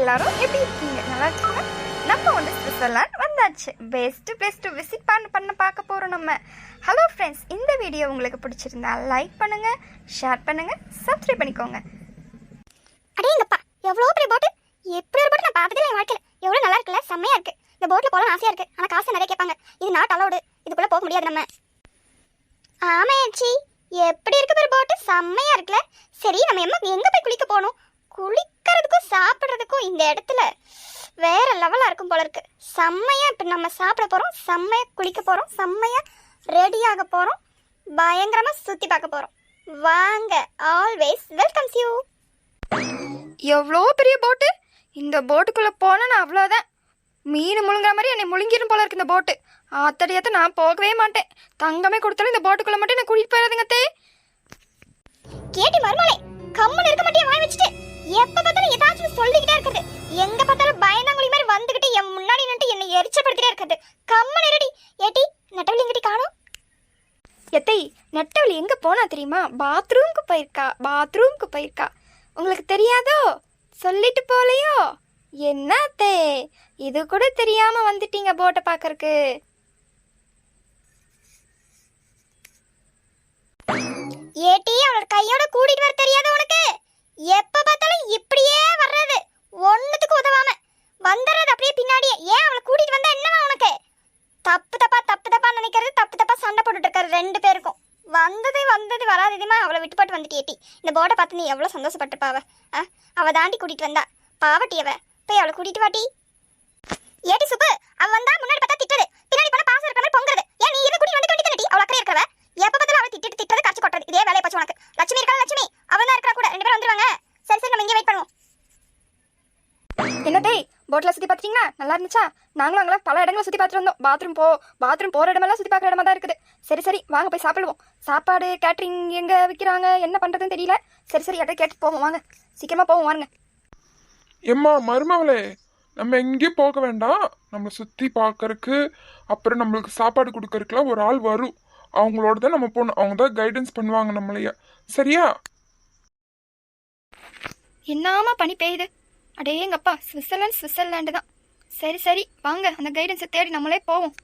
எல்லாரும் எப்படி இருக்கீங்க? நல்லா இருக்கீங்க? நம்ம வந்து சுவிட்சர்லாந்து வந்தாச்சு. பெஸ்ட் பிளேஸ் டு விசிட் பண்ண பார்க்க போகிறோம் நம்ம. ஹலோ ஃப்ரெண்ட்ஸ், இந்த வீடியோ உங்களுக்கு பிடிச்சிருந்தா லைக் பண்ணுங்க, ஷேர் பண்ணுங்க, சப்ஸ்கிரைப் பண்ணிக்கோங்க. அடேங்கப்பா, எவ்வளோ பெரிய போட்டு! எப்படி ஒரு போட்டு நான் பார்த்ததே என் வாழ்க்கையில். எவ்வளோ நல்லா இருக்குல்ல, செம்மையா இருக்கு. இந்த போட்டில் போகலாம் ஆசையா இருக்கு. ஆனால் காசு நிறைய கேட்பாங்க. இது நாட் அலௌடு, இதுக்குள்ளே போக முடியாது நம்ம. ஆமாச்சி, எப்படி இருக்கு பெரிய போட்டு, செம்மையா இருக்குல்ல. சரி, நம்ம எங்கே போய் குளிக்க போகணும்? குளிக்கிறதுக்கும் சாப்பிட்றதுக்கும் இந்த இடத்துல வேற லெவலாக இருக்கும் போல இருக்கு. செம்மையா இப்போ நம்ம சாப்பிட போகிறோம், செம்மையா குளிக்க போகிறோம், செம்மையா ரெடியாக போகிறோம், பயங்கரமாக சுற்றி பார்க்க போகிறோம். வாங்க, ஆல்வேஸ் வெல்கம்ஸ் யூ. எவ்வளோ பெரிய போட்டு! இந்த போட்டுக்குள்ளே போனால் நான் அவ்வளோதான், மீன் முழுங்குற மாதிரி என்னை முழுங்கிடும் போல இருக்கு இந்த போட்டு. ஆத்தடியாத்த நான் போகவே மாட்டேன். தங்கமே கொடுத்தாலும் இந்த போட்டுக்குள்ளே மட்டும் என்ன கூட்டிகிட்டு போயிடாதுங்க தே. கேட்டி மருமலை, கம்முன்னு இருக்க மாட்டியா வாய் வச்சுட்டு? எப்ப பார்த்தாலும் ஏதாச்சும் சொல்லிக்கிட்டே இருக்குது. எங்க பார்த்தாலும் பயந்தாங்குழி மாதிரி வந்துகிட்டு என் முன்னாடி நின்று என்னை எரிச்சப்படுத்திட்டே இருக்குது. கம்முன்னு இருடி. ஏட்டி, நெட்டவழி எங்கடி காணோம்? எத்தை, நெட்டவழி எங்கே போனா தெரியுமா? பாத்ரூம்க்கு போயிருக்கா. உங்களுக்கு தெரியாதோ? சொல்லிட்டு போலையோ? என்னத்தே, இது கூட தெரியாம வந்துட்டீங்க போட்டை பார்க்கறக்கு. ஏட்டி, அவளோட கையோட கூட்டிட்டு வர தெரியாது உனக்கு? எப்ப பார்த்தாலும் இப்படியே வர்றது, ஒண்ணுத்துக்கு உதவாம வந்துடுறது அப்படியே பின்னாடியே. ஏன் அவளை கூட்டிட்டு வந்தா என்னவா உனக்கு? தப்பு தப்பா நினைக்கிறது, தப்பா சண்டை போட்டுட்டு இருக்காரு ரெண்டு பேருக்கும். வந்தது வராது இதுமா அவளை விட்டு போட்டு வந்துட்டு. ஏட்டி, இந்த போர்டை பார்த்து நீ எவ்வளவு சந்தோஷப்பட்டுப்பாவ. அவ தாண்டி கூட்டிட்டு வந்தா பாவட்டி. அவ போய் அவளை கூட்டிட்டு வாட்டி. ஏட்டி சுப்பு, அவ வந்தா முன்னாடி பார்த்தா திட்டது, பின்னாடி போனா பாசம் இருக்கிற மாதிரி பொங்குறது. ஏன் நீ இதை கூட்டிட்டு வந்து வேண்டியதானடி? அவள் அக்கறை இருக்கிறவ எப்ப பார்த்தாலும் அவளை திட்டது கட்சி கொட்டுறது, இதே வேலையை போச்சு உனக்கு. லட்சுமி இருக்கா? லட்சுமி அவன் தான் இருக்கா கூட. ரெண்டு பேரும் வந்துருவாங்க. சரி, நம்ம இங்கே வெயிட் பண்ணுவோம். என்னதே, போட்டில் சுற்றி பார்த்துட்டீங்களா? நல்லா இருந்துச்சா? நாங்களும் அங்கே பல இடங்களை சுற்றி பார்த்துட்டு வந்தோம். பாத்ரூம் போகிற இடமெல்லாம் சுற்றி பார்க்குற இடமா தான் இருக்குது. சரி, வாங்க போய் சாப்பிடுவோம். சாப்பாடு கேட்ரிங் எங்கே விற்கிறாங்க, என்ன பண்ணுறதுன்னு தெரியல. சரி அதை கேட்டு போவோம். வாங்க, சீக்கிரமாக போவோம். வாங்க. எம்மா மருமவளே, நம்ம எங்கேயும் போக வேண்டாம். நம்ம சுற்றி பார்க்கறக்கு, அப்புறம் நம்மளுக்கு சாப்பாடு கொடுக்கறதுக்குலாம் ஒரு ஆள் வரும். அவங்களோட தான் நம்ம போகணும். அவங்க தான் கைடன்ஸ் பண்ணுவாங்க நம்மளையா. சரியா? என்னாமா பனி பெய்யுது. அடேங்கப்பா, சுவிட்சர்லாந்து தான். சரி வாங்க, அந்த கைடன்ஸை தேடி நம்மளே போவோம்.